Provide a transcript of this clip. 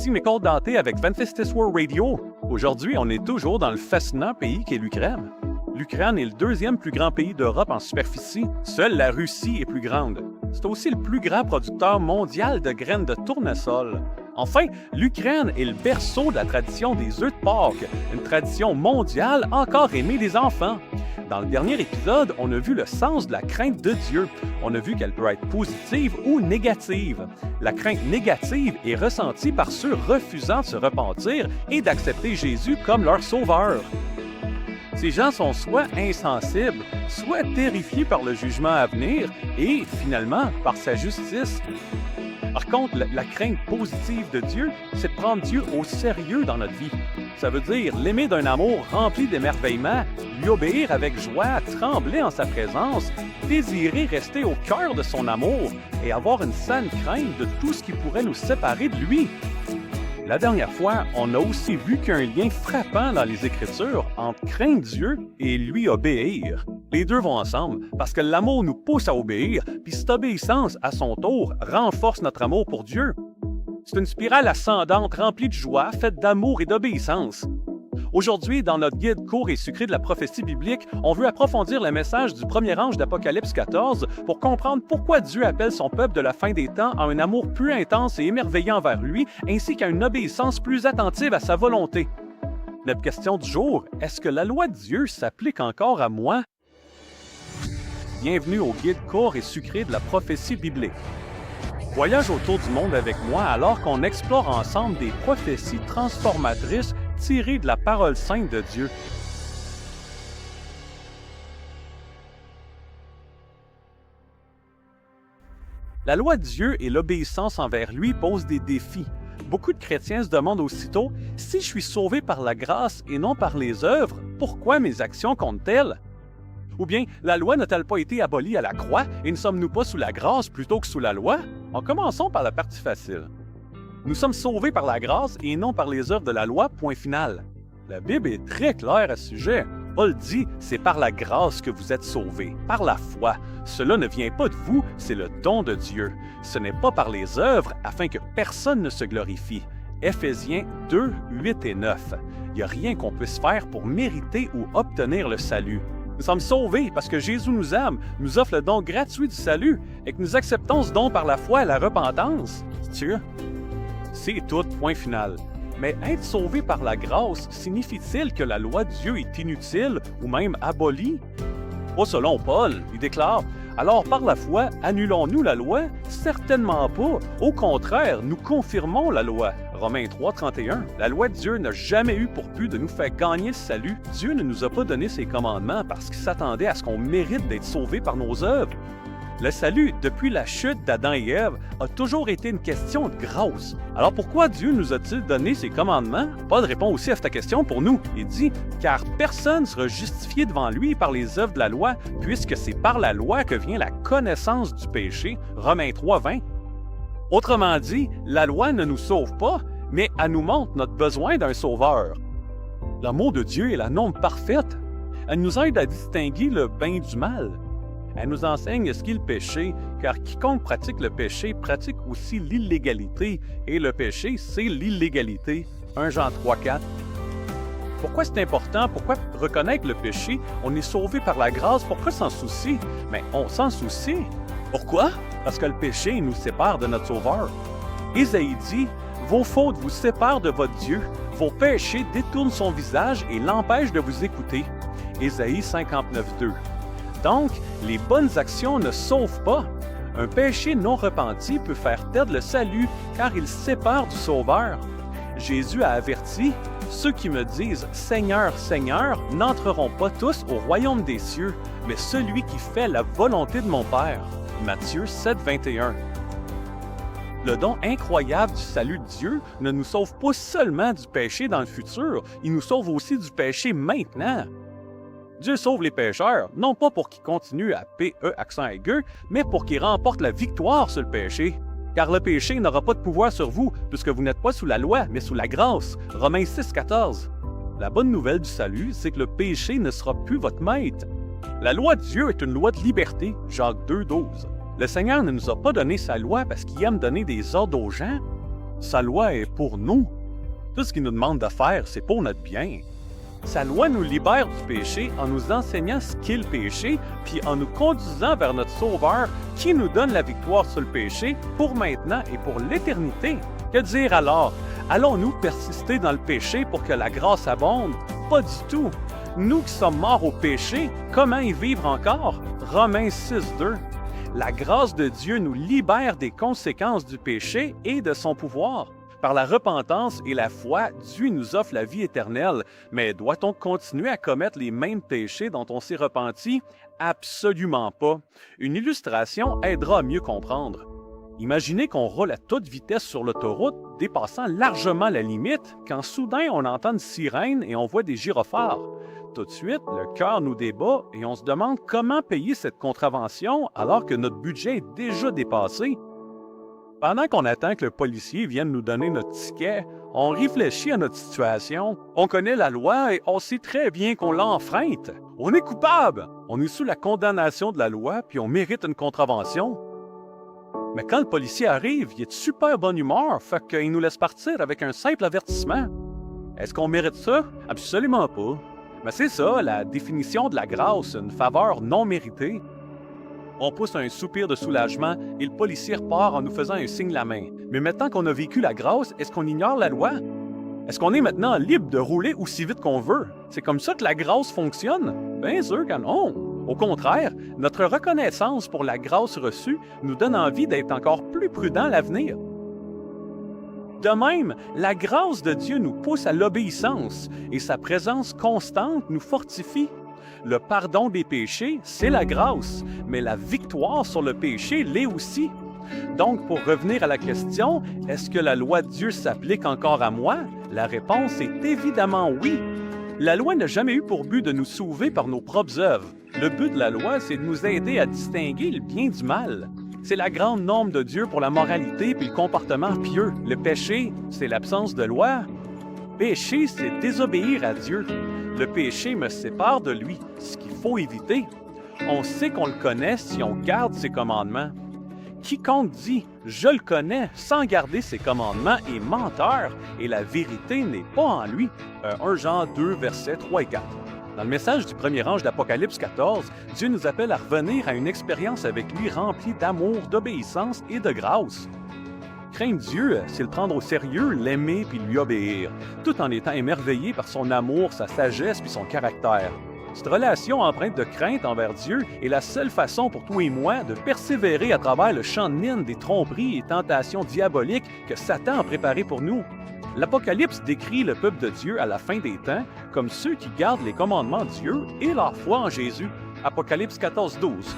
Ici Nicole Danté avec Adventist World Radio. Aujourd'hui, on est toujours dans le fascinant pays qu'est l'Ukraine. L'Ukraine est le deuxième plus grand pays d'Europe en superficie. Seule la Russie est plus grande. C'est aussi le plus grand producteur mondial de graines de tournesol. Enfin, l'Ukraine est le berceau de la tradition des œufs de Pâques, une tradition mondiale encore aimée des enfants. Dans le dernier épisode, on a vu le sens de la crainte de Dieu. On a vu qu'elle peut être positive ou négative. La crainte négative est ressentie par ceux refusant de se repentir et d'accepter Jésus comme leur sauveur. Ces gens sont soit insensibles, soit terrifiés par le jugement à venir et, finalement, par sa justice. Par contre, la crainte positive de Dieu, c'est de prendre Dieu au sérieux dans notre vie. Ça veut dire l'aimer d'un amour rempli d'émerveillement, lui obéir avec joie, trembler en sa présence, désirer rester au cœur de son amour et avoir une saine crainte de tout ce qui pourrait nous séparer de lui. La dernière fois, on a aussi vu qu'il y a un lien frappant dans les Écritures entre craindre Dieu et lui obéir. Les deux vont ensemble, parce que l'amour nous pousse à obéir, puis cette obéissance, à son tour, renforce notre amour pour Dieu. C'est une spirale ascendante remplie de joie, faite d'amour et d'obéissance. Aujourd'hui, dans notre guide court et sucré de la prophétie biblique, on veut approfondir le message du premier ange d'Apocalypse 14 pour comprendre pourquoi Dieu appelle son peuple de la fin des temps à un amour plus intense et émerveillant envers lui, ainsi qu'à une obéissance plus attentive à sa volonté. Notre question du jour, est-ce que la loi de Dieu s'applique encore à moi? Bienvenue au guide court et sucré de la prophétie biblique. Voyage autour du monde avec moi alors qu'on explore ensemble des prophéties transformatrices tirées de la parole sainte de Dieu. La loi de Dieu et l'obéissance envers lui posent des défis. Beaucoup de chrétiens se demandent aussitôt, si je suis sauvé par la grâce et non par les œuvres, pourquoi mes actions comptent-elles? Ou bien, la loi n'a-t-elle pas été abolie à la croix et ne sommes-nous pas sous la grâce plutôt que sous la loi? En commençons par la partie facile. Nous sommes sauvés par la grâce et non par les œuvres de la loi, point final. La Bible est très claire à ce sujet. Paul dit, c'est par la grâce que vous êtes sauvés, par la foi. Cela ne vient pas de vous, c'est le don de Dieu. Ce n'est pas par les œuvres afin que personne ne se glorifie. Éphésiens 2, 8 et 9. Il n'y a rien qu'on puisse faire pour mériter ou obtenir le salut. Nous sommes sauvés parce que Jésus nous aime, nous offre le don gratuit du salut et que nous acceptons ce don par la foi et la repentance. C'est tout, point final. Mais être sauvé par la grâce signifie-t-il que la loi de Dieu est inutile ou même abolie? Pas selon Paul, il déclare « Alors par la foi, annulons-nous la loi? Certainement pas. Au contraire, nous confirmons la loi. » Romains 3, 31. La loi de Dieu n'a jamais eu pour but de nous faire gagner le salut. Dieu ne nous a pas donné ses commandements parce qu'il s'attendait à ce qu'on mérite d'être sauvés par nos œuvres. Le salut, depuis la chute d'Adam et Ève, a toujours été une question de grâce. Alors pourquoi Dieu nous a-t-il donné ses commandements? Paul répond aussi à cette question pour nous. Il dit « Car personne ne sera justifié devant lui par les œuvres de la loi, puisque c'est par la loi que vient la connaissance du péché. » Romains 3, 20. Autrement dit, la loi ne nous sauve pas, mais elle nous montre notre besoin d'un sauveur. L'amour de Dieu est la norme parfaite. Elle nous aide à distinguer le bien du mal. Elle nous enseigne ce qu'est le péché, car quiconque pratique le péché pratique aussi l'illégalité, et le péché, c'est l'illégalité. 1 Jean 3, 4. Pourquoi c'est important? Pourquoi reconnaître le péché? On est sauvé par la grâce, pourquoi s'en soucie? Mais on s'en soucie. Pourquoi? Parce que le péché nous sépare de notre Sauveur. Ésaïe dit, « Vos fautes vous séparent de votre Dieu, vos péchés détournent son visage et l'empêchent de vous écouter. » Ésaïe 59, 2. Donc, les bonnes actions ne sauvent pas. Un péché non repenti peut faire perdre le salut car il sépare du Sauveur. Jésus a averti, « Ceux qui me disent « Seigneur, Seigneur » n'entreront pas tous au royaume des cieux, mais celui qui fait la volonté de mon Père. » Matthieu 7, 21. Le don incroyable du salut de Dieu ne nous sauve pas seulement du péché dans le futur, il nous sauve aussi du péché maintenant. Dieu sauve les pécheurs, non pas pour qu'ils continuent à P-E accent aigu, mais pour qu'ils remportent la victoire sur le péché. Car le péché n'aura pas de pouvoir sur vous, puisque vous n'êtes pas sous la loi, mais sous la grâce. Romains 6, 14. La bonne nouvelle du salut, c'est que le péché ne sera plus votre maître. La loi de Dieu est une loi de liberté, Jacques 2, 12. Le Seigneur ne nous a pas donné sa loi parce qu'il aime donner des ordres aux gens. Sa loi est pour nous. Tout ce qu'il nous demande de faire, c'est pour notre bien. Sa loi nous libère du péché en nous enseignant ce qu'est le péché, puis en nous conduisant vers notre Sauveur qui nous donne la victoire sur le péché pour maintenant et pour l'éternité. Que dire alors? Allons-nous persister dans le péché pour que la grâce abonde? Pas du tout. Nous qui sommes morts au péché, comment y vivre encore? Romains 6:2. La grâce de Dieu nous libère des conséquences du péché et de son pouvoir. Par la repentance et la foi, Dieu nous offre la vie éternelle. Mais doit-on continuer à commettre les mêmes péchés dont on s'est repenti? Absolument pas. Une illustration aidera à mieux comprendre. Imaginez qu'on roule à toute vitesse sur l'autoroute, dépassant largement la limite, quand soudain on entend une sirène et on voit des gyrophares. Tout de suite, le cœur nous débat et on se demande comment payer cette contravention alors que notre budget est déjà dépassé. Pendant qu'on attend que le policier vienne nous donner notre ticket, on réfléchit à notre situation. On connaît la loi et on sait très bien qu'on l'a enfreinte. On est coupable. On est sous la condamnation de la loi puis on mérite une contravention. Mais quand le policier arrive, il est de super bonne humeur, fait qu'il nous laisse partir avec un simple avertissement. Est-ce qu'on mérite ça? Absolument pas. Mais c'est ça, la définition de la grâce, une faveur non méritée. On pousse un soupir de soulagement et le policier repart en nous faisant un signe de la main. Mais maintenant qu'on a vécu la grâce, est-ce qu'on ignore la loi? Est-ce qu'on est maintenant libre de rouler aussi vite qu'on veut? C'est comme ça que la grâce fonctionne? Bien sûr que non! Au contraire, notre reconnaissance pour la grâce reçue nous donne envie d'être encore plus prudents à l'avenir. De même, la grâce de Dieu nous pousse à l'obéissance et sa présence constante nous fortifie. Le pardon des péchés, c'est la grâce, mais la victoire sur le péché l'est aussi. Donc, pour revenir à la question, est-ce que la loi de Dieu s'applique encore à moi? La réponse est évidemment oui. La loi n'a jamais eu pour but de nous sauver par nos propres œuvres. Le but de la loi, c'est de nous aider à distinguer le bien du mal. C'est la grande norme de Dieu pour la moralité puis le comportement pieux. Le péché, c'est l'absence de loi. Pécher, c'est désobéir à Dieu. Le péché me sépare de lui, ce qu'il faut éviter. On sait qu'on le connaît si on garde ses commandements. Quiconque dit « je le connais » sans garder ses commandements est menteur et la vérité n'est pas en lui. 1 Jean 2, versets 3 et 4. Dans le message du premier ange d'Apocalypse 14, Dieu nous appelle à revenir à une expérience avec lui remplie d'amour, d'obéissance et de grâce. Craindre Dieu, c'est le prendre au sérieux, l'aimer puis lui obéir, tout en étant émerveillé par son amour, sa sagesse puis son caractère. Cette relation empreinte de crainte envers Dieu est la seule façon pour toi et moi de persévérer à travers le champ de mine des tromperies et tentations diaboliques que Satan a préparé pour nous. L'Apocalypse décrit le peuple de Dieu à la fin des temps comme ceux qui gardent les commandements de Dieu et leur foi en Jésus. Apocalypse 14, 12.